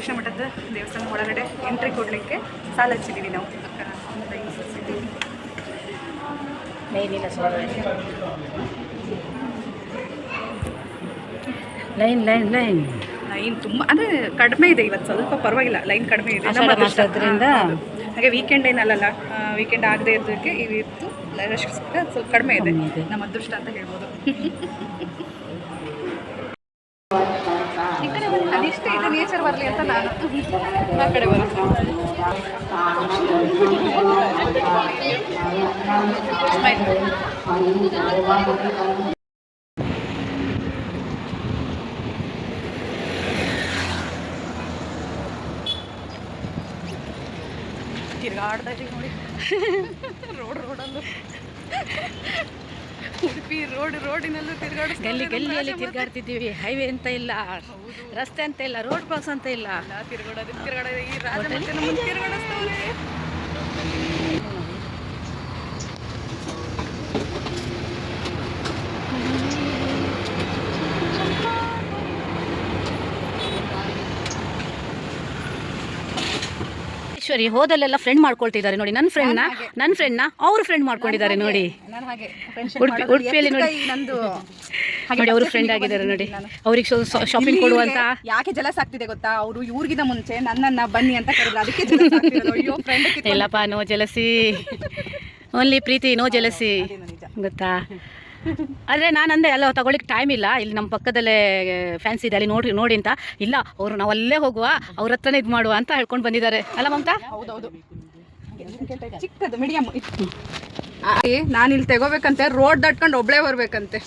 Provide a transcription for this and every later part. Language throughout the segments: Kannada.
ಕೃಷ್ಣ ಮಠದ ದೇವಸ್ಥಾನ ಒಳಗಡೆ ಎಂಟ್ರಿ ಕೊಡಲಿಕ್ಕೆ ಸಾಲ ಹಚ್ಚಿದ್ದೀವಿ ನಾವು. ಲೈನ್ ಲೈನ್ ಲೈನ್ ಲೈನ್ ತುಂಬ ಅಂದರೆ ಕಡಿಮೆ ಇದೆ ಇವತ್ತು, ಸ್ವಲ್ಪ ಪರವಾಗಿಲ್ಲ, ಲೈನ್ ಕಡಿಮೆ ಇದೆ ಅದರಿಂದ. ಹಾಗೆ ವೀಕೆಂಡ್ ಏನಲ್ಲ, ವೀಕೆಂಡ್ ಆಗದೆ ಇರೋದಕ್ಕೆ ಇವತ್ತು ರಶ್ ಸ್ವಲ್ಪ ಕಡಿಮೆ ಇದೆ. ನಮ್ಮ ಅದೃಷ್ಟ ಅಂತ ಹೇಳ್ಬೋದು. ಈ ಕಡೆ ಅದಿಷ್ಟು ಇದು ನೇಚರ್ ಬರಲಿ ಅಂತ ನಾನು ಆ ಕಡೆ ಬರುತ್ತೆ. ತಿರ್ಗಾಡ್ತಾ ಇದೀವಿ ನೋಡಿ ರೋಡಲ್ಲೂ, ಉಡುಪಿ ರೋಡಿನಲ್ಲೂ ಗಲ್ಲಿ ಗಲ್ಲಿಯಲ್ಲಿ ತಿರ್ಗಾಡ್ತಿದ್ದೀವಿ. ಹೈವೇ ಅಂತ ಇಲ್ಲ, ರಸ್ತೆ ಅಂತ ಇಲ್ಲ, ರೋಡ್ ಕ್ರಾಸ್ ಅಂತ ಇಲ್ಲ, ತಿರ್ಗಾಡೋದು ಈ ರಾಜ ಮತ್ತೆ ನಮ್ಮನ್ನು ತಿರ್ಗಾಡಿಸ್ತವ್ರೆ. ಈಶ್ವರಿ ಹೋದಲ್ಲೆಲ್ಲ ಫ್ರೆಂಡ್ ಮಾಡ್ಕೊಳ್ತಿದ್ದಾರೆ ನೋಡಿ. ನನ್ನ ಫ್ರೆಂಡ್ನ ಅವ್ರ ಫ್ರೆಂಡ್ ಮಾಡ್ಕೊಂಡಿದ್ದಾರೆ ನೋಡಿ. ಉಡುಪಿಯಲ್ಲಿ ನೋಡಿ ನೋಡಿ ಅವರು ಫ್ರೆಂಡ್ ಆಗಿದ್ದಾರೆ ನೋಡಿ. ಅವ್ರಿಗೆ ಶಾಪಿಂಗ್ ಕೊಡುವಂತ ಯಾಕೆ ಜಲಸ್ ಆಗ್ತಿದೆ ಗೊತ್ತಾ? ಅವರು ಇವ್ರಿಗಿಂತ ಮುಂಚೆ ನನ್ನನ್ನ ಬನ್ನಿ ಅಂತ ಕರೆದ್ರು, ಅದಕ್ಕೆ ಜಲಸ್ ಆಗ್ತಿರೋದು. ಅಯ್ಯೋ ಫ್ರೆಂಡ್ ಇಲ್ಲಪ್ಪ, ನೋ ಜಲಸಿ, ಓನ್ಲಿ ಪ್ರೀತಿ, ನೋ ಜಲಸಿ ಗೊತ್ತಾ. ಆದರೆ ನಾನು ಅಂದೆ ಎಲ್ಲ ತಗೊಳ್ಳಿಕ್ಕೆ ಟೈಮ್ ಇಲ್ಲ, ಇಲ್ಲಿ ನಮ್ಮ ಪಕ್ಕದಲ್ಲೇ ಫ್ಯಾನ್ಸಿ ಇದೆ, ಅಲ್ಲಿ ನೋಡಿ ಅಂತ. ಇಲ್ಲ, ಅವರು ನಾವು ಅಲ್ಲೇ ಹೋಗುವ, ಅವ್ರ ಹತ್ರನೇ ಇದು ಮಾಡುವ ಅಂತ ಹೇಳ್ಕೊಂಡು ಬಂದಿದ್ದಾರೆ ಅಲ್ಲ ಮಮತಾ? ಹೌದೌದು, ಚಿಕ್ಕದು ಮೀಡಿಯಮ್. ನಾನು ಇಲ್ಲಿ ತಗೋಬೇಕಂತೆ, ರೋಡ್ ದಾಟ್ಕೊಂಡು ಒಬ್ಳೇ ಬರ್ಬೇಕಂತೆ.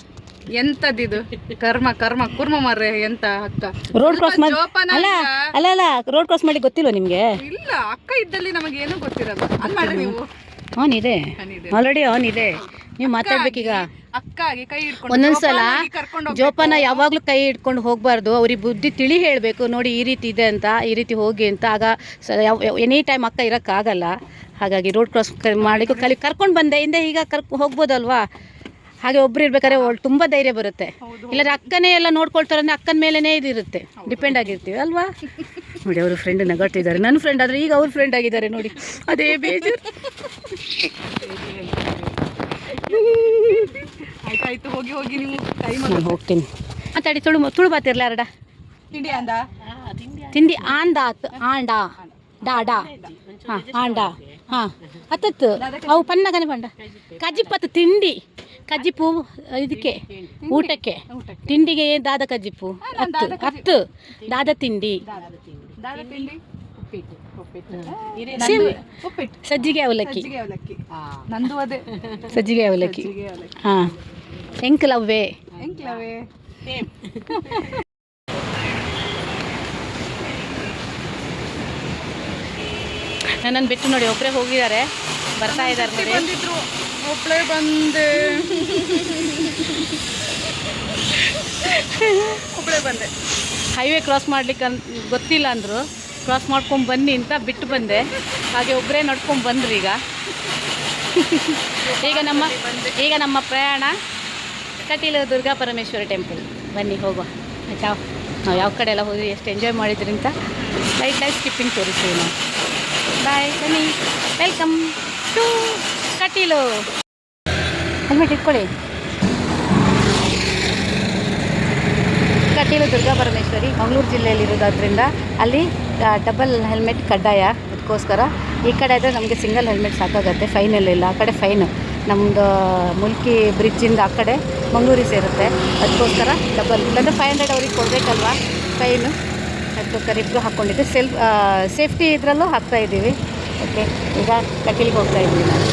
ಎಂತದಿದು ಕರ್ಮ ಕುರ್ಮ ಮಾರ್ರೆ. ಎಂತ ಅಕ್ಕ ರೋಡ್ ಕ್ರಾಸ್ ಮಾಡಿ ಅಲ್ಲ ರೋಡ್ ಕ್ರಾಸ್ ಮಾಡಿ ಗೊತ್ತಿಲ್ವ ನಿಮ್ಗೆ? ಇಲ್ಲ, ಅಕ್ಕ ಇದ್ದಲ್ಲಿ ನಮಗೆ ಏನೂ ಗೊತ್ತಿರಲ್ಲ. ಅಲ್ಲಿ ಮಾಡ್ರಿ ನೀವು. ಆನ್ ಇದೆ, ಆಲ್ರೆಡಿ ಆನ್ ಇದೆ. ನೀವು ಮಾತಾಡ್ಬೇಕೀಗ. ಅಕ್ಕಾಗಿ ಕೈ ಹಿಡ್ಕೊಂಡು ಒಂದೊಂದ್ಸಲ ಜೋಪಾನ ಯಾವಾಗ್ಲೂ ಕೈ ಹಿಡ್ಕೊಂಡು ಹೋಗ್ಬಾರ್ದು. ಅವ್ರಿಗೆ ಬುದ್ಧಿ ತಿಳಿ ಹೇಳಬೇಕು, ನೋಡಿ ಈ ರೀತಿ ಇದೆ ಅಂತ, ಈ ರೀತಿ ಹೋಗಿ ಅಂತ. ಆಗ ಎನಿ ಟೈಮ್ ಅಕ್ಕ ಇರೋಕ್ಕಾಗಲ್ಲ. ಹಾಗಾಗಿ ರೋಡ್ ಕ್ರಾಸ್ ಮಾಡಿ ಕರ್ಕೊಂಡು ಬಂದೆ ಹಿಂದೆ, ಈಗ ಹೋಗ್ಬೋದಲ್ವಾ? ಹಾಗೆ ಒಬ್ರು ಇರ್ಬೇಕಾದ್ರೆ ತುಂಬ ಧೈರ್ಯ ಬರುತ್ತೆ. ಇಲ್ಲಾಂದ್ರೆ ಅಕ್ಕನೇ ಎಲ್ಲ ನೋಡ್ಕೊಳ್ತಾರೆ ಅಂದರೆ ಅಕ್ಕನ ಮೇಲೇ ಇದಿರುತ್ತೆ, ಡಿಪೆಂಡ್ ಆಗಿರ್ತೀವಿ ಅಲ್ವಾ? ನೋಡಿ ಅವರು ಫ್ರೆಂಡ್ ನಗಾಡ್ತಿದ್ದಾರೆ. ನನ್ನ ಫ್ರೆಂಡ್ ಆದರೆ ಈಗ ಅವ್ರ ಫ್ರೆಂಡ್ ಆಗಿದ್ದಾರೆ ನೋಡಿ, ಅದೇ ಬೇಜಾರು. ಆಯ್ತಾಯ್ತು, ಹೋಗಿ ನೀವು ಹೋಗ್ತೀನಿ. ಮಾತಾಡಿ ತುಳು ಬಾತಿರ್ಲ ಎರಡ ತಿಂಡಿ ಆಂದಾತ್ ಆಂಡ ಡಾ ಡಾ ಹಾಂ ಆಂಡ ಹಾಂ ಅತ್ತತ್ತು ಅವು ಪನ್ನಗನೆ ಪಂಡ ಕಜ್ಜಿಪ್ಪತ್ತು ತಿಂಡಿ ಕಜ್ಜಿಪ್ಪು ಇದಕ್ಕೆ ಊಟಕ್ಕೆ ತಿಂಡಿಗೆ ದಾದ ಕಜ್ಜಿಪ್ಪು ಹತ್ತು ದಾದ ತಿಂಡಿ ಸಜ್ಜಿಗೆ ಅವಲಕ್ಕಿ ನಂದು ಅದೇ ಸಜ್ಜಿಗೆ ಅವಲಕ್ಕಿ ಹಾಂ ಎಂಕ್ಲವ್ವೆ ನನ್ನನ್ನು ಬಿಟ್ಟು ನೋಡಿ ಒಬ್ಬರೇ ಹೋಗಿದ್ದಾರೆ, ಬರ್ತಾ ಇದ್ದಾರೆ ನೋಡಿ. ಬಂದಿದ್ರು, ಒಬ್ಬಳೇ ಬಂದೆ ಹೈವೇ ಕ್ರಾಸ್ ಮಾಡ್ಲಿಕ್ಕೆ ಗೊತ್ತಿಲ್ಲ ಅಂದರು. ಕ್ರಾಸ್ ಮಾಡ್ಕೊಂಡು ಬನ್ನಿ ಅಂತ ಬಿಟ್ಟು ಬಂದೆ. ಹಾಗೆ ಒಬ್ಬರೇ ನಡ್ಕೊಂಡು ಬಂದ್ರಿ. ಈಗ ನಮ್ಮ ಪ್ರಯಾಣ ಕಟೀಲು ದುರ್ಗಾ ಪರಮೇಶ್ವರಿ ಟೆಂಪಲ್. ಬನ್ನಿ ಹೋಗುವ ಆಯ್ತಾ. ನಾವು ಯಾವ ಕಡೆ ಎಲ್ಲ ಹೋದ್ವಿ, ಎಷ್ಟು ಎಂಜಾಯ್ ಮಾಡಿದ್ರಿ ಅಂತ ಲೈಟ್ ಸ್ಕಿಪ್ಪಿಂಗ್ ತೋರಿಸ್ತೀವಿ ನಾವು. ಬಾಯ್, ಬನ್ನಿ, ವೆಲ್ಕಮ್ ಟು ಕಟೀಲು. ಹೆಲ್ಮೆಟ್ ಇಟ್ಕೊಳ್ಳಿ. ಕಟೀಲು ದುರ್ಗಾ ಪರಮೇಶ್ವರಿ ಮಂಗಳೂರು ಜಿಲ್ಲೆಯಲ್ಲಿರೋದ್ರಿಂದ ಅಲ್ಲಿ ಡಬಲ್ ಹೆಲ್ಮೆಟ್ ಕಡ್ಡಾಯ. ಅದಕ್ಕೋಸ್ಕರ ಈ ಕಡೆ ಆದರೆ ನಮಗೆ ಸಿಂಗಲ್ ಹೆಲ್ಮೆಟ್ ಸಾಕಾಗತ್ತೆ, ಫೈನೆಲ್ಲ ಇಲ್ಲ. ಆ ಕಡೆ ಫೈನು ನಮ್ಮದು ಮುಲ್ಕಿ ಬ್ರಿಡ್ಜಿಂದ ಆ ಕಡೆ ಮಂಗಳೂರಿಗೆ ಸೇರುತ್ತೆ. ಅದಕ್ಕೋಸ್ಕರ ಡಬಲ್, ಇಲ್ಲಾಂದರೆ 500 ಅವ್ರಿಗೆ ಕೊಡಬೇಕಲ್ವಾ ಫೈನು. ಅದಕ್ಕೋಸ್ಕರ ಇಬ್ಬರು ಹಾಕ್ಕೊಂಡಿದ್ದೆ. ಸೇಫ್ಟಿ ಇದರಲ್ಲೂ ಹಾಕ್ತಾಯಿದ್ದೀವಿ. ಓಕೆ, ಈಗ ಕಟೀಲಿಗೆ ಹೋಗ್ತಾಯಿದ್ದೀವಿ ನಾನು.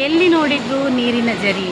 ಎಲ್ಲಿ ನೋಡಿದ್ರು ನೀರಿನ ಜರಿ.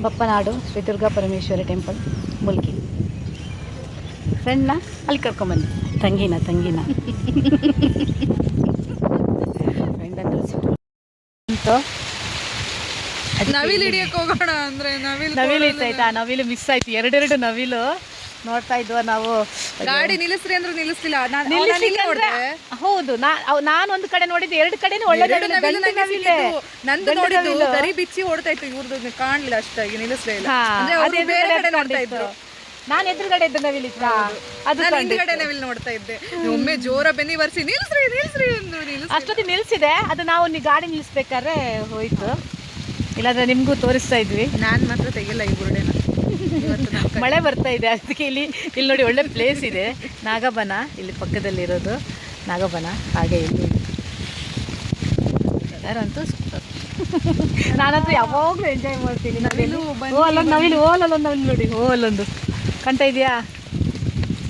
ಬಪ್ಪನಾಡು ಶ್ರೀ ದುರ್ಗಾ ಪರಮೇಶ್ವರಿ ಟೆಂಪಲ್ ಮುಲ್ಕಿ. ಫ್ರೆಂಡ್ನ ಅಲ್ಲಿ ಕರ್ಕೊಂಬನ್ನಿ, ತಂಗಿನ ಫ್ರೆಂಡ್ ಅಂದ್ರೆ ಸಿಟ್ಟು. ನವಿಲು ಹಿಡಿಯಕ್ಕೆ ಹೋಗೋಣ ಅಂದ್ರೆ ನವಿಲು ಇತ್ತಾಯ್ತಾ, ನವಿಲು ಮಿಸ್ ಆಯ್ತು. ಎರಡೆರಡು ನವಿಲು ನೋಡ್ತಾ ಇದ್ವ ನಾವು. ಗಾಡಿ ನಿಲ್ಲಿಸ್ರಿ ಅಂದ್ರೆ ನಿಲ್ಲಿಸ್ಲಿಲ್ಲ. ಹೌದು, ನಾನು ಒಂದು ಕಡೆ ನೋಡಿದ್ದು, ಎರಡು ಕಡೆನೂ ಒಳ್ಳೆ ನಂದು ನೋಡಿದ್ದು ಗರಿ ಬಿಚ್ಚಿ ಓಡ್ತಾ ಇತ್ತು, ಇವ್ರದ್ದು ಕಾಣ್ಲಿಲ್ಲ ಅಷ್ಟಾಗಿ ನಿಲ್ಲಿಸ್ಲಿಲ್ಲ. ನೋಡ್ತಾ ಇದ್ರು, ನಾನು ಎದುರುಗಡೆ ಇದ್ದ ನವಿಲಿತ್ತ, ಅದು ಹಿಂದ್ಗಡೆ ನವಿಲ್ ನೋಡ್ತಾ ಇದ್ದೆ. ಒಮ್ಮೆ ಜೋರ ಬೆನ್ನಿ ಬರ್ಸಿ ನಿಲ್ಸ್ರಿ ಎಂದು ಅಷ್ಟೊತ್ತಿಗೆ ನಿಲ್ಸಿದೆ. ಅದು ನಾವು ಗಾಡಿ ನಿಲ್ಲಿಸ್ಬೇಕಾದ್ರೆ ಹೋಯ್ತು, ಇಲ್ಲಾಂದ್ರೆ ನಿಮ್ಗೂ ತೋರಿಸ್ತಾ ಇದ್ವಿ. ನಾನು ಮಾತ್ರ ತೆಗಿಲ್ಲ ಈ ಬುರುಡೆನ. ಮಳೆ ಬರ್ತಾ ಇದೆ, ಅದಕ್ಕೆ ಇಲ್ಲಿ ನೋಡಿ ಒಳ್ಳೆ ಪ್ಲೇಸ್ ಇದೆ. ನಾಗಬನ ಇಲ್ಲಿ ಪಕ್ಕದಲ್ಲಿರೋದು ನಾಗಬನ. ಹಾಗೆ ಇಲ್ಲಿ ಯಾರಂತೂ ನಾನಂತೂ ಯಾವಾಗಲೂ ಎಂಜಾಯ್ ಮಾಡ್ತೀನಿ. ನವಿಲು ಅಲ್ಲೊಂದು ನವಿಲು, ಅಲ್ಲೊಂದು ನವಿಲು ನೋಡಿ, ಅಲ್ಲೊಂದು ಕಾಣ್ತಾ ಇದೆಯಾ?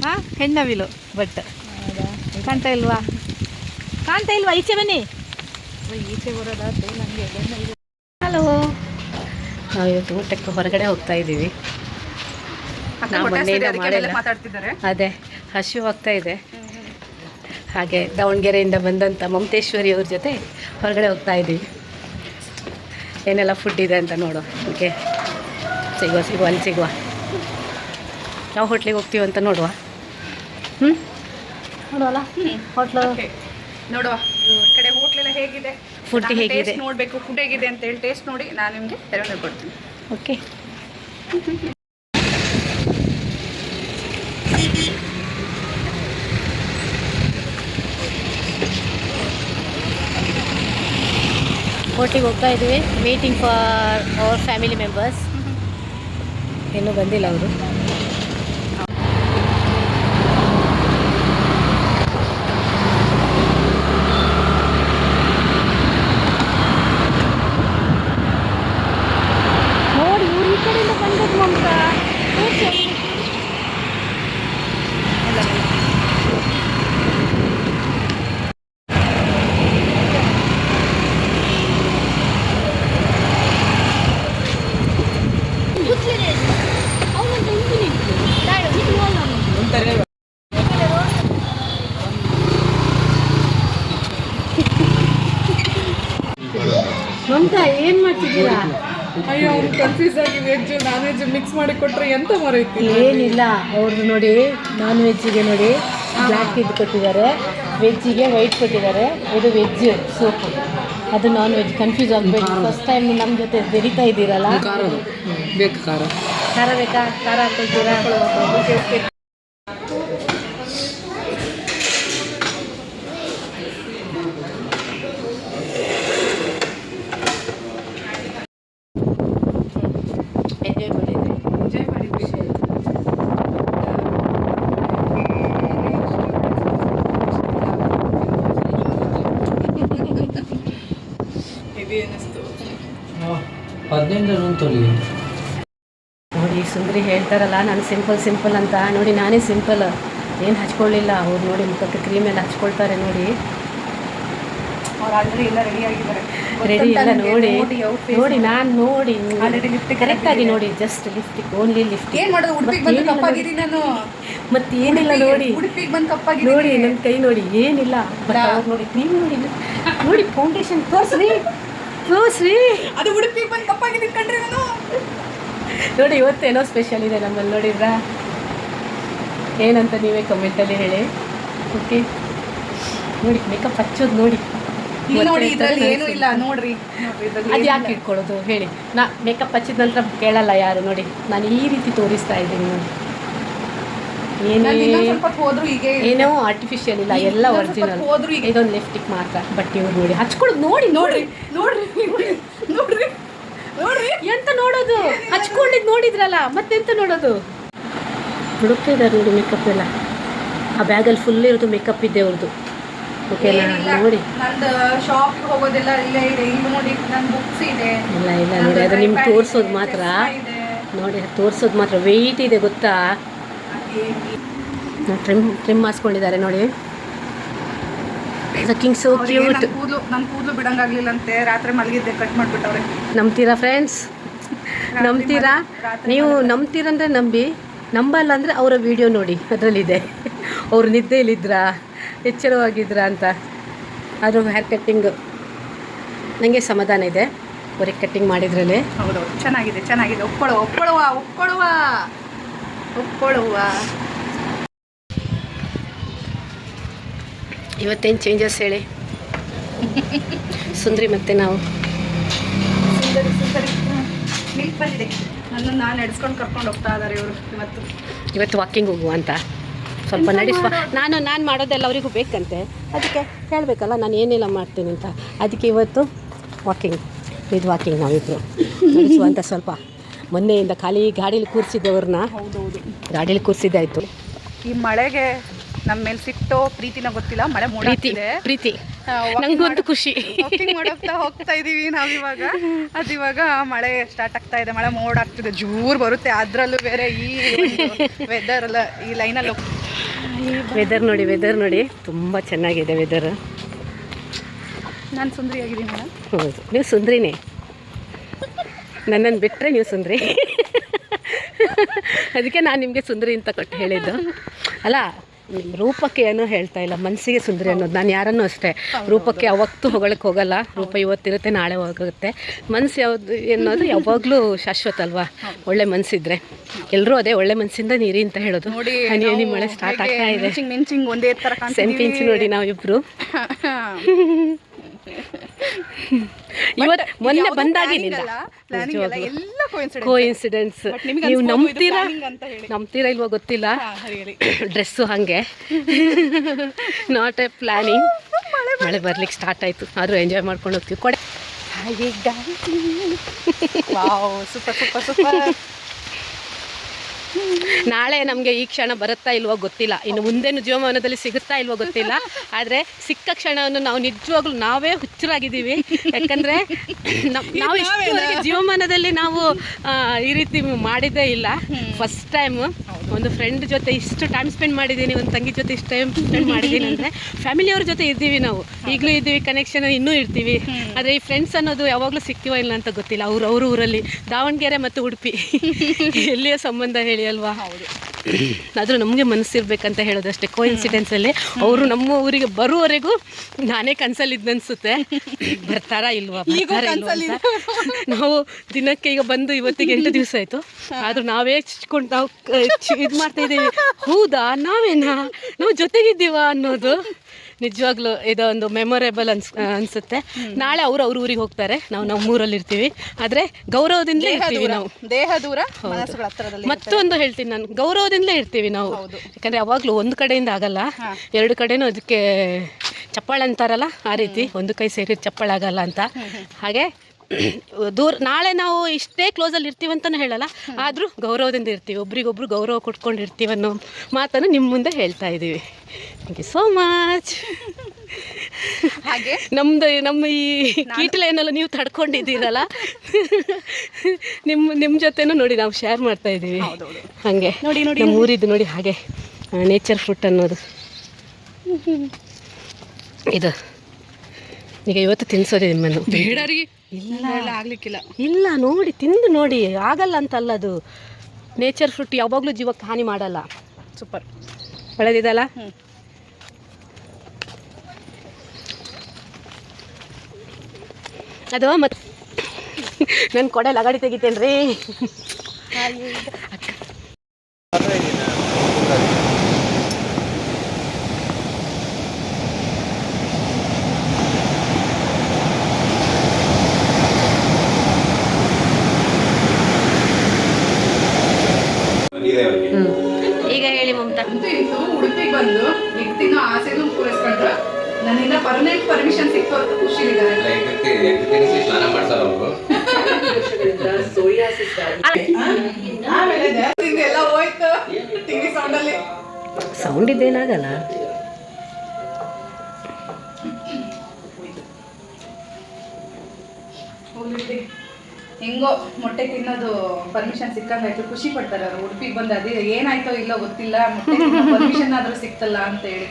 ಹಾಂ, ಹೆಣ್ಣವಿಲು. ಬಟ್ ಕಾಣ್ತಾ ಇಲ್ವಾ? ಈಚೆ ಬನ್ನಿ, ಈಚೆ ಬರೋದಾದ್ರೆ ನನಗೆ. ಹಲೋ, ನಾವು ಇವತ್ತು ಊಟಕ್ಕೆ ಹೊರಗಡೆ ಹೋಗ್ತಾ ಇದ್ದೀವಿ. ಮಾತಾಡ್ತಿದ್ದಾರೆ. ಅದೇ ಹಸಿವು ಆಗ್ತಾ ಇದೆ. ಹಾಗೆ ದಾವಣಗೆರೆಯಿಂದ ಬಂದಂಥ ಮಮತೇಶ್ವರಿ ಅವ್ರ ಜೊತೆ ಹೊರಗಡೆ ಹೋಗ್ತಾ ಇದ್ದೀವಿ. ಏನೆಲ್ಲ ಫುಡ್ ಇದೆ ಅಂತ ನೋಡು. ಓಕೆ, ಸಿಗುವ ಅಲ್ಲಿ ಸಿಗುವ. ಯಾವ ಹೋಟ್ಲಿಗೆ ಹೋಗ್ತೀವಿ ಅಂತ ನೋಡುವ. ನೋಡುವಲ್ಲ ಹೋಟ್ಲು, ನೋಡುವ ಕಡೆ ಹೋಟ್ಲೆಲ್ಲ ಹೇಗಿದೆ, ಫುಡ್ ಹೇಗಿದೆ ನೋಡಬೇಕು. ಫುಡ್ ಹೇಗಿದೆ ಅಂತ ಹೇಳಿ ಟೇಸ್ಟ್ ನೋಡಿ ನಾನು ನಿಮಗೆ ರೆವೆನ್ಯೂ ಕೊಡ್ತೀನಿ. ಓಕೆ. ಒಟ್ಟಿಗೆ ಹೋಗ್ತಾ ಇದ್ವಿ. Waiting for our family members. ಇನ್ನೂ ಬಂದಿಲ್ಲ ಅವರು. ನೋಡಿ ಇವ್ರು ಈ ಕಡೆಯಿಂದ ಬಂದದ್ದು ಅಂತ ಮಮತಾ ಏನು ಮಾಡ್ತಿದ್ದೀರಾ? ಅಯ್ಯೋ ಅವ್ರು ಕನ್ಫ್ಯೂಸ್ ಆಗಿ ವೆಜ್ ನಾನ್ ವೆಜ್ ಮಿಕ್ಸ್ ಮಾಡಿ ಕೊಟ್ರೆ ಎಂತ ಮರೈತಿ. ಏನಿಲ್ಲ, ಅವ್ರದ್ದು ನೋಡಿ ನಾನ್ ವೆಜ್ಜಿಗೆ ನೋಡಿ ಬ್ಲ್ಯಾಕ್ ಇದು ಕೊಟ್ಟಿದ್ದಾರೆ, ವೆಜ್ಜಿಗೆ ವೈಟ್ ಕೊಟ್ಟಿದ್ದಾರೆ. ಇದು ವೆಜ್ ಸೂಪು, ಅದು ನಾನ್ ವೆಜ್. ಕನ್ಫ್ಯೂಸ್ ಆಗಬೇಡಿ. ಫಸ್ಟ್ ಟೈಮ್ ನಮ್ಮ ಜೊತೆ ಬೆರೀತಾ ಇದ್ದೀರಲ್ಲ. ಬೇಕು ಖಾರ ಖಾರ ಬೇಕಾ? ಖಾರ ಹಾಕೊಳ್ತೀರಾ? ಎಂಜಾಯ್ ಮಾಡಿ ಖುಷಿ ಆಯಿತು. ಹೆವಿ ಅನ್ನಿಸ್ತು. 15 ತೊಲಿ. ನೋಡಿ ಸುಂದರಿ ಹೇಳ್ತಾರಲ್ಲ ನಾನು ಸಿಂಪಲ್ ಅಂತ. ನೋಡಿ ನಾನೇ ಸಿಂಪಲ್, ಏನು ಹಚ್ಕೊಳ್ಳಿಲ್ಲ. ಅವ್ರು ನೋಡಿ ಮುಖಕ್ಕೆ ಕ್ರೀಮೆಲ್ಲ ಹಚ್ಕೊಳ್ತಾರೆ. ನೋಡಿ ಅವ್ರು ಆಲ್ರೆಡಿ ಎಲ್ಲ ರೆಡಿ ಆಗಿದ್ದಾರೆ. ರೆಡಿ ಎಲ್ಲ ನೋಡಿ ನೋಡಿ ನಾನು ನೋಡಿ ಕರೆಕ್ಟಾಗಿ ನೋಡಿ. Just lipstick, only lipstick. ಏನ್ ಮಾಡೋದು, ಉಡುಪಿಗೆ ಬಂದು ಕಪ್ಪಾಗಿದ್ದೀನಿ ನಾನು. ಮತ್ತೆ ಏನಿಲ್ಲ ನೋಡಿ, ಉಡುಪಿಗೆ ಬಂದು ಕಪ್ಪಾಗಿದ್ದೀನಿ ನೋಡಿ ನನ್ನ ಕೈ ನೋಡಿ ಏನಿಲ್ಲ. ಬಟ್ ಅವ್ರು ನೋಡಿ ಕ್ರೀಮ್ ನೋಡಿ ನೋಡಿ ಫೌಂಡೇಶನ್ ತೋರಿಸ್ರಿ. ಅದು ಉಡುಪಿಗೆ ಬಂದು ಕಪ್ಪಾಗಿದ್ದೀನಿ ಕಣ್ರಿ ನಾನು. ನೋಡಿ ಇವತ್ತೇನೋ ಸ್ಪೆಷಲ್ ಇದೆ ನಮ್ಮಲ್ಲಿ. ನೋಡಿದ್ರಾ ಏನಂತ ನೀವೇ ಕಮೆಂಟಲ್ಲಿ ಹೇಳಿ. ಓಕೆ ನೋಡಿ ಮೇಕಪ್ ಹಚ್ಚೋದು ನೋಡಿ. ನೋಡಿ ಇದ್ರಲ್ಲಿ ಏನೂ ಇಲ್ಲ ನೋಡ್ರಿ. ಅದು ಯಾಕೆ ಇಟ್ಕೊಳ್ಳೋದು ಹೇಳಿ? ನಾ ಮೇಕಪ್ ಹಚ್ಚಿದ ನಂತರ ಕೇಳಲ್ಲ ಯಾರು. ನೋಡಿ ನಾನು ಈ ರೀತಿ ತೋರಿಸ್ತಾ ಇದ್ದೀನಿ ನೋಡಿ. ಹೋದ್ರು ಈಗ ಏನೋ ಆರ್ಟಿಫಿಷಿಯಲ್ ಇಲ್ಲ, ಎಲ್ಲ ಒರಿಜಿನಲ್. ಇದೊಂದು ಲಿಪ್ಸ್ಟಿಕ್ ಮಾತ್ರ. ಬಟ್ ಇವ್ರು ನೋಡಿ ಹಚ್ಕೊಳ್ಳೋದು ನೋಡಿ ನೋಡ್ರಿ ನೋಡ್ರಿ ನೋಡ್ರಿ ನೋಡ್ರಿ. ಎಂತ ನೋಡೋದು? ಹಚ್ಕೊಂಡಿದ್ದು ನೋಡಿದ್ರಲ್ಲ ಮತ್ತೆಂತ ನೋಡೋದು? ಹುಡುಕ್ತಾ ಇದ್ದಾರೆ ನೋಡಿ ಮೇಕಪ್ ಎಲ್ಲ. ಆ ಬ್ಯಾಗಲ್ಲಿ ಫುಲ್ ಇರೋದು ಮೇಕಪ್ ಇದೆ ಅವ್ರದ್ದು. ಓಕೆನಾ? ನೋಡಿ ನಂದು ಶಾಪ್ ಹೋಗೋದೆಲ್ಲ ಇಲ್ಲೇ ಇದೆ. ಇಲ್ಲಿ ನೋಡಿ ನನ್ನ ಬುಕ್ಸ್ ಇದೆ. ಇಲ್ಲ ನೋಡಿ ಅದು ನಿಮ್ಗೆ ತೋರಿಸೋದು ಮಾತ್ರ. ನೋಡಿ ತೋರಿಸೋದು ಮಾತ್ರ. ವೆಯ್ಟ್ ಇದೆ ಗೊತ್ತಾ? ಟ್ರಿಮ್ ಮಾಡಿಸ್ಕೊಂಡಿದ್ದಾರೆ ನೋಡಿ. Looking so cute. ನನ್ನ ಕೂದಲು ಬಿಡಂಗಾಗ್ಲಿಲ್ಲ ಅಂತೆ, ರಾತ್ರಿ ಮಲಗಿದ್ದೆ, ಕಟ್ ಮಾಡಿಬಿಟ್ಟವ್ರೆ. ನಂಬ್ತೀರಾ ಫ್ರೆಂಡ್ಸ್? ನಂಬ್ತೀರಾ? ನೀವು ನಂಬ್ತೀರಂದರೆ ನಂಬಿ, ನಂಬಲ್ಲ ಅಂದರೆ ಅವರ ವಿಡಿಯೋ ನೋಡಿ, ಅದರಲ್ಲಿದೆ ಅವ್ರು ನಿದ್ದೆಯಲ್ಲಿದ್ರಾ ಎಚ್ಚರವಾಗಿದ್ರಾ ಅಂತ. ಅದು ಹೇರ್ ಕಟ್ಟಿಂಗ್ ನನಗೆ ಸಮಾಧಾನ ಇದೆ ಅವ್ರಿಗೆ ಕಟ್ಟಿಂಗ್ ಮಾಡಿದ್ರಲ್ಲೇ. ಹೌದೌದು ಚೆನ್ನಾಗಿದೆ. ಒಪ್ಕೊಳ್ಳುವ. ಇವತ್ತೇನು ಚೇಂಜಸ್ ಹೇಳಿ ಸುಂದ್ರಿ ಮತ್ತೆ ನಾವು. ಸುಂದರಿ ಮಿಲ್ಕ್ ಬಂದಿದೆ. ನನ್ನನ್ನು ನಾನು ನಡೆಸ್ಕೊಂಡು ಕರ್ಕೊಂಡು ಹೋಗ್ತಾ ಇದ್ದಾರೆ ಇವರು. ಇವತ್ತು ವಾಕಿಂಗ್ ಹೋಗುವ ಅಂತ ಸ್ವಲ್ಪ ನಡೆಸುವ. ನಾನು ಮಾಡೋದೆಲ್ಲ ಅವರಿಗೂ ಬೇಕಂತೆ, ಅದಕ್ಕೆ ಹೇಳಬೇಕಲ್ಲ ನಾನು ಏನೆಲ್ಲ ಮಾಡ್ತೀನಿ ಅಂತ. ಅದಕ್ಕೆ ಇವತ್ತು ವಾಕಿಂಗ್ ನಾವಿಬ್ಬರು ನಡೆಸುವಂತ. ಸ್ವಲ್ಪ ಮೊನ್ನೆಯಿಂದ ಖಾಲಿ ಗಾಡೀಲಿ ಕೂರಿಸಿದ್ದವ್ರನ್ನ. ಹೌದೌದು, ಗಾಡೀಲಿ ಕೂರಿಸಿದ್ದಾಯಿತು. ಈ ಮಳೆಗೆ ನಮ್ಮ ಮೇಲೆ ಸಿಟ್ಟೋ ಪ್ರೀತಿನ ಗೊತ್ತಿಲ್ಲ, ಮಳೆ ಪ್ರೀತಿ ನಂಗೊಂದು ಖುಷಿ. ವಾಕಿಂಗ್ ಹೋಗ್ತಾ ಇದೀವಿ ನಾವಿವಾಗ. ಅದಿವಾಗ ಮಳೆ ಸ್ಟಾರ್ಟ್ ಆಗ್ತಾ ಇದೆ, ಮಳೆ ಮೋಡ ಆಗ್ತಿದೆ, ಜೋರು ಬರುತ್ತೆ. ಅದರಲ್ಲೂ ಬೇರೆ ಈ ವೆದರ್ ಅಲ್ಲ, ಈ ಲೈನಲ್ಲಿ ವೆದರ್ ನೋಡಿ ತುಂಬ ಚೆನ್ನಾಗಿದೆ ವೆದರ್. ನಾನು ಸುಂದರಿ ಆಗಿದ್ದೀನಿ ಮೇಡಮ್. ಹೌದು, ನೀವು ಸುಂದ್ರಿನೇ. ನನ್ನನ್ನು ಬಿಟ್ಟರೆ ನೀವು ಸುಂದ್ರಿ. ಅದಕ್ಕೆ ನಾನು ನಿಮಗೆ ಸುಂದರಿ ಅಂತ ಕೊಟ್ಟು ಹೇಳಿದ್ದು ಅಲ್ಲ. ರೂಪಕ್ಕೆ ಏನೂ ಹೇಳ್ತಾ ಇಲ್ಲ, ಮನಸ್ಸಿಗೆ ಸುಂದರಿ ಅನ್ನೋದು. ನಾನು ಯಾರನ್ನೂ ಅಷ್ಟೇ ರೂಪಕ್ಕೆ ಯಾವತ್ತೂ ಹೊಗಳಕ್ಕೆ ಹೋಗಲ್ಲ. ರೂಪ ಇವತ್ತಿರುತ್ತೆ, ನಾಳೆ ಹೋಗುತ್ತೆ. ಮನಸ್ಸು ಯಾವುದು ಅನ್ನೋದು ಯಾವಾಗಲೂ ಶಾಶ್ವತ ಅಲ್ವಾ? ಒಳ್ಳೆ ಮನಸ್ಸಿದ್ರೆ ಎಲ್ಲರೂ ಅದೇ ಒಳ್ಳೆ ಮನಸ್ಸಿಂದ ನೀರಿ ಅಂತ ಹೇಳೋದು. ಹನಿ ಮಳೆ ಸ್ಟಾರ್ಟ್ ಆಗ್ತಾ ಇದೆ. ಒಂದೇ ಥರ ಸೆಂಪಿಂಚು ನೋಡಿ ನಾವಿಬ್ರು. ಇವತ್ತು ಮೊನ್ನೆ ಬಂದಾಗಿನಿಂದ ಕೋಇನ್ಸಿಡೆನ್ಸ್. ನೀವು ನಂಬ್ತೀರಾ ಇಲ್ವೋ ಗೊತ್ತಿಲ್ಲ. ಡ್ರೆಸ್ಸು ಹಾಗೆ ನಾಟ್ ಎ ಪ್ಲ್ಯಾನಿಂಗ್. ಮಳೆ ಬರ್ಲಿಕ್ಕೆ ಸ್ಟಾರ್ಟ್ ಆಯಿತು, ಆದರೂ ಎಂಜಾಯ್ ಮಾಡ್ಕೊಂಡು ಹೋಗ್ತೀವಿ. Wow, super super super. ನಾಳೆ ನಮಗೆ ಈ ಕ್ಷಣ ಬರುತ್ತಾ ಇಲ್ವೋ ಗೊತ್ತಿಲ್ಲ, ಇನ್ನು ಮುಂದೇನು ಜೀವಮಾನದಲ್ಲಿ ಸಿಗುತ್ತಾ ಇಲ್ವೋ ಗೊತ್ತಿಲ್ಲ. ಆದರೆ ಸಿಕ್ಕ ಕ್ಷಣವನ್ನು ನಾವು ನಿಜವಾಗ್ಲೂ ನಾವೇ ಹುಚ್ಚರಾಗಿದ್ದೀವಿ. ಯಾಕಂದರೆ ನಾವು ಇಷ್ಟುವರೆಗೆ ಜೀವಮಾನದಲ್ಲಿ ನಾವು ಈ ರೀತಿ ಮಾಡಿದ್ದೇ ಇಲ್ಲ. ಫಸ್ಟ್ ಟೈಮು ಒಂದು ಫ್ರೆಂಡ್ ಜೊತೆ ಇಷ್ಟು ಟೈಮ್ ಸ್ಪೆಂಡ್ ಮಾಡಿದ್ದೀನಿ, ಒಂದು ತಂಗಿ ಜೊತೆ ಇಷ್ಟು ಟೈಮ್ ಸ್ಪೆಂಡ್ ಮಾಡಿದ್ದೀನಿ ಅಂದರೆ ಫ್ಯಾಮಿಲಿಯವ್ರ ಜೊತೆ ಇದ್ದೀವಿ ನಾವು, ಈಗಲೂ ಇದ್ದೀವಿ, ಕನೆಕ್ಷನ್ ಇನ್ನೂ ಇರ್ತೀವಿ. ಆದರೆ ಈ ಫ್ರೆಂಡ್ಸ್ ಅನ್ನೋದು ಯಾವಾಗಲೂ ಸಿಗ್ತೀವೋ ಇಲ್ಲ ಅಂತ ಗೊತ್ತಿಲ್ಲ. ಅವ್ರ ಊರಲ್ಲಿ ದಾವಣಗೆರೆ ಮತ್ತು ಉಡುಪಿ ಎಲ್ಲಿಯ ಸಂಬಂಧ ಹೇಳಿ ಅಲ್ವಾ? ಆದರೂ ನಮಗೆ ಮನಸ್ಸಿರ್ಬೇಕಂತ ಹೇಳೋದಷ್ಟೇ. ಕೋಇನ್ಸಿಡೆನ್ಸಲ್ಲಿ ಅವರು ನಮ್ಮ ಊರಿಗೆ ಬರುವವರೆಗೂ ನಾನೇ ಕನಸಲ್ಲಿದ್ದು ಅನಿಸುತ್ತೆ, ಬರ್ತಾರಾ ಇಲ್ವಾ ಬರ್ತಾರಾ ಇಲ್ವಾ ಅಂತ. ನಾವು ದಿನಕ್ಕೆ ಈಗ ಬಂದು ಇವತ್ತಿಗೆ 8 ದಿವಸ ಆಯಿತು, ಆದರೂ ನಾವೇ ಚಿಚ್ಕೊಂಡು ನಾವು ಇದು ಮಾಡ್ತಾ ಇದ್ದೀವಿ. ಹೌದಾ, ನಾವೇನಾ, ನಾವು ಜೊತೆಗಿದ್ದೀವಾ ಅನ್ನೋದು ನಿಜವಾಗ್ಲೂ ಇದೊಂದು ಮೆಮೊರೇಬಲ್ ಅನಿಸುತ್ತೆ. ನಾಳೆ ಅವ್ರ ಊರಿಗೆ ಹೋಗ್ತಾರೆ, ನಾವು ನಮ್ಮೂರಲ್ಲಿ ಇರ್ತೀವಿ. ಆದರೆ ಗೌರವದಿಂದಲೇ ಇರ್ತೀವಿ ನಾವು, ದೇಹ ದೂರ ಮನಸ್ಸುಗಳ ಹತ್ತಿರದಲ್ಲಿ. ಮತ್ತೊಂದು ಹೇಳ್ತೀನಿ ನಾನು, ಗೌರವದಿಂದಲೇ ಇರ್ತೀವಿ ನಾವು. ಯಾಕಂದರೆ ಯಾವಾಗಲೂ ಒಂದು ಕಡೆಯಿಂದ ಆಗಲ್ಲ, 2 ಕಡೆನೂ ಅದಕ್ಕೆ ಚಪ್ಪಾಳೆ ಅಂತಾರಲ್ಲ, ಆ ರೀತಿ ಒಂದು ಕೈ ಸೇರಿ ಚಪ್ಪಾಳೆ ಆಗಲ್ಲ ಅಂತ. ಹಾಗೆ ನಾಳೆ ನಾವು ಇಷ್ಟೇ ಕ್ಲೋಸಲ್ಲಿ ಇರ್ತೀವಿ ಅಂತಲೂ ಹೇಳಲ್ಲ, ಆದರೂ ಗೌರವದಿಂದ ಇರ್ತೀವಿ, ಒಬ್ರಿಗೊಬ್ರು ಗೌರವ ಕೊಟ್ಕೊಂಡಿರ್ತೀವಿ ಅನ್ನೋ ಮಾತನ್ನು ನಿಮ್ಮ ಮುಂದೆ ಹೇಳ್ತಾ ಇದ್ದೀವಿ. Thank you so much. ಹಾಗೆ ನಮ್ಮ ಈ ಕೀಟಲೆನೆಲ್ಲ ನೀವು ತಡ್ಕೊಂಡಿದ್ದೀರಲ್ಲ, ನಿಮ್ಮ ಜೊತೆನೂ ನೋಡಿ ನಾವು ಶೇರ್ ಮಾಡ್ತಾ ಇದ್ದೀವಿ. ಹಾಗೆ ನೋಡಿ ನಮ್ಮ ಊರಿದ್ದು ನೋಡಿ, ಹಾಗೆ ನೇಚರ್ ಫ್ರೂಟ್ ಅನ್ನೋದು ಇದು. ಈಗ ಇವತ್ತು ತಿನ್ಸೋದೆ ನಿಮ್ಮನ್ನು ಬೇಡರಿ, ಇಲ್ಲ ಆಗ್ಲಿಕ್ಕಿಲ್ಲ, ಇಲ್ಲ ನೋಡಿ ತಿಂದು ನೋಡಿ, ಆಗಲ್ಲ ಅಂತಲ್ಲ. ಅದು ನೇಚರ್ ಫ್ರೂಟ್ ಯಾವಾಗಲೂ ಜೀವಕ್ಕೆ ಹಾನಿ ಮಾಡಲ್ಲ. ಸೂಪರ್ ಒಳ್ಳೆದಿದಲ್ಲ. ಅದು ಮತ್ತೆ ನನ್ನ ಕೊಡೆ ಲಗಾಡಿ ತೆಗಿತೇನೆ ರೀ. ಈಗ ಹೇಳಿ ಮಮತಾ. ಉಡುಪಿಗೆ ಬಂದು ಈಗ ತಿನ್ನೋ ಆಸೆನೂ ಪೂರೈಸ್ಕೊಂಡ್ರು. ನನ್ನಿಂದ ಪರ್ಮನೆಂಟ್ ಪರ್ಮಿಷನ್ ಸಿಕ್ತು ಅಂತ ಖುಷಿಲಿದ್ದಾರೆ. ಎಲ್ಲ ಹೋಯ್ತು ಟಿವಿ ಸೌಂಡಲ್ಲಿ. ಸೌಂಡ್ ಇದ್ದೇನಾಗಲ್ಲ. ಹೆಂಗೋ ಮೊಟ್ಟೆ ತಿನ್ನೋದು ಪರ್ಮಿಷನ್ ಸಿಕ್ಕಂಗಾಯ್ತು, ಖುಷಿ ಪಡ್ತಾರೆ ಅವರು. ಉಡುಪಿಗೆ ಬಂದು ಅದೇ ಏನಾಯ್ತೋ ಇಲ್ಲೋ ಗೊತ್ತಿಲ್ಲ, ಮೊಟ್ಟೆ ಪರ್ಮಿಷನ್ ಆದ್ರೂ ಸಿಕ್ತಲ್ಲ ಅಂತ ಹೇಳಿ.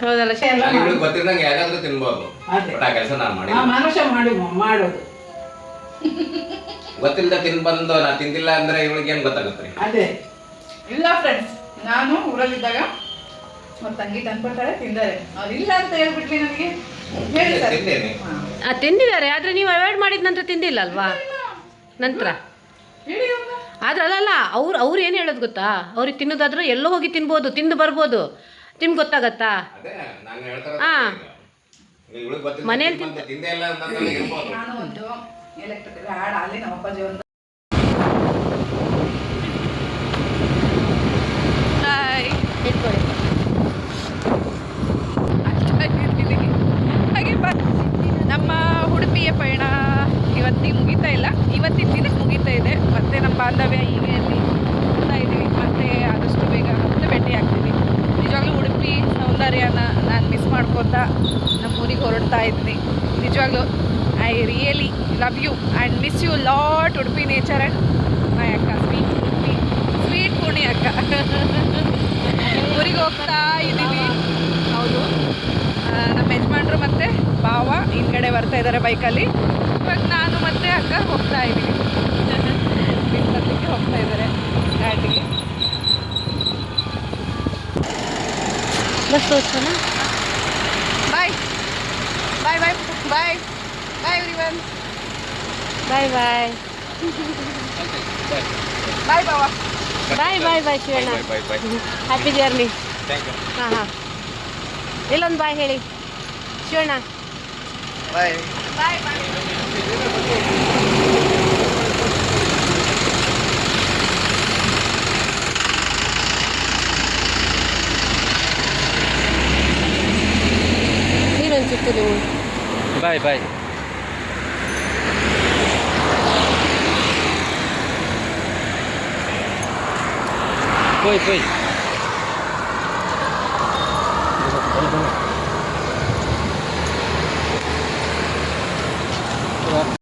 ಹೌದಲ್ಲ, ಗೊತ್ತಿದ್ದಂಗೆ ಯಾರಾದ್ರೂ ತಿನ್ಬೋದು, ಕೆಲಸ ನಾನು ಮಾಡಿ ಮಾಡೋದು ಗೊತ್ತಿಲ್ಲದ ತಿನ್ ಬಂದು ನಾ ತಿಂದಿಲ್ಲ ಅಂದ್ರೆ ಇವಳಿಗೆ ಏನ್ ಗೊತ್ತಾಗುತ್ತೆ? ಅದೇ ಇಲ್ಲ ಫ್ರೆಂಡ್ಸ್, ನಾನು ಊರಲ್ಲಿದ್ದಾಗ ಮತ್ತೆ ತಂಗಿ ತಂದ್ಕೊಡ್ತಾಳೆ, ತಿಂದಾರೆ. ಅವ್ರಿಲ್ಲ ಅಂತ ಹೇಳ್ಬಿಟ್ವಿ ನನಗೆ. ತಿಂದಿದ್ದಾರೆ, ಆದ್ರೆ ನೀವು ಅವಾಯ್ಡ್ ಮಾಡಿದ ನಂತರ ತಿಂದಿಲ್ಲ ಅಲ್ವಾ? ನಂತರ ಆದ್ರೆ ಅಲ್ಲಲ್ಲ, ಅವ್ರು ಏನು ಹೇಳೋದು ಗೊತ್ತಾ, ಅವ್ರಿಗೆ ತಿನ್ನೋದಾದ್ರೆ ಎಲ್ಲೋ ಹೋಗಿ ತಿನ್ಬೋದು, ತಿಂದು ಬರ್ಬೋದು. ನಿಮ್ಗೆ ಗೊತ್ತಾಗತ್ತಾ? ಹಾಂ, ಮನೇಲಿ ನಾನು ಒಂದು ಎಲೆಕ್ಟ್ರಿಕ್ ಹಾಡು ಅಲ್ಲಿ ನಮ್ಮ ಅಪ್ಪಾಜಿ ಒಂದು ನಮ್ಮ ಉಡುಪಿಯ ಪಯಣ ಇವತ್ತಿಗೆ ಮುಗಿತಾ ಇಲ್ಲ, ಇವತ್ತಿನ ದಿನಕ್ಕೆ ಮುಗಿತಾ ಇದೆ. ಮತ್ತೆ ನಮ್ಮ ಬಾಂಧವ್ಯ ಹೀಗೆ ಅಲ್ಲಿ ಹೋಗ್ತಾ ಇದ್ದೀವಿ. ಮತ್ತೆ ಆದಷ್ಟು ಬೇಗ ಮತ್ತೆ ಭೇಟಿ ಆಗ್ತೀವಿ. ನಿಜವಾಗ್ಲೂ ಉಡುಪಿ ಸೌಂದರ್ಯನ ನಾನು ಮಿಸ್ ಮಾಡ್ಕೊತಾ ನಮ್ಮ ಊರಿಗೆ ಹೊರಡ್ತಾ ಇದ್ದೀನಿ. ನಿಜವಾಗ್ಲೂ I really love you and miss you lot Udupi nature and my ಅಕ್ಕ ಸ್ವೀಟ್ ಪುಣಿ ಅಕ್ಕ. ಊರಿಗೆ ಹೋಗ್ತಾ ಇದ್ದೀವಿ. ಹೌದು, ನಮ್ಮ ಯಜಮಾನ್ರು ಮತ್ತು ಭಾವ ಹಿಂದ್ಗಡೆ ಬರ್ತಾ ಇದ್ದಾರೆ ಬೈಕಲ್ಲಿ. ಇವಾಗ ನಾನು ಮತ್ತು ಅಕ್ಕ ಹೋಗ್ತಾ ಇದ್ದೀವಿ, ತಿರುಪತಿಗೆ ಹೋಗ್ತಾ ಇದ್ದಾರೆ ಘಾಟಿಗೆ. ಬಸ್ ತೋರಿಸೋಣ. ಬಾಯ್ ಬಾಯ್ ಬಾಯ್ ಬಾಯ್ ಬಾಯ್ ಎವ್ರಿವನ್. ಬಾಯ್ ಬಾಯ್ ಬಾಯ್ ಬಾವ. ಬಾಯ್ ಬಾಯ್ ಬಾಯ್ ಶಿವಣ್ಣ, ಹ್ಯಾಪಿ ಜರ್ನಿ. ಹಾಂ ಹಾಂ, ಇಲ್ಲೊಂದು ಬಾಯ್ ಹೇಳಿ ಶಿವಣ್ಣ. ಬಾಯ್ ಬಾಯ್ ಬಾಯ್. ನೀರೊಂದು ಸಿಕ್ತು ನೀವು. ಬಾಯ್ ಬಾಯ್. ಹೋಯ್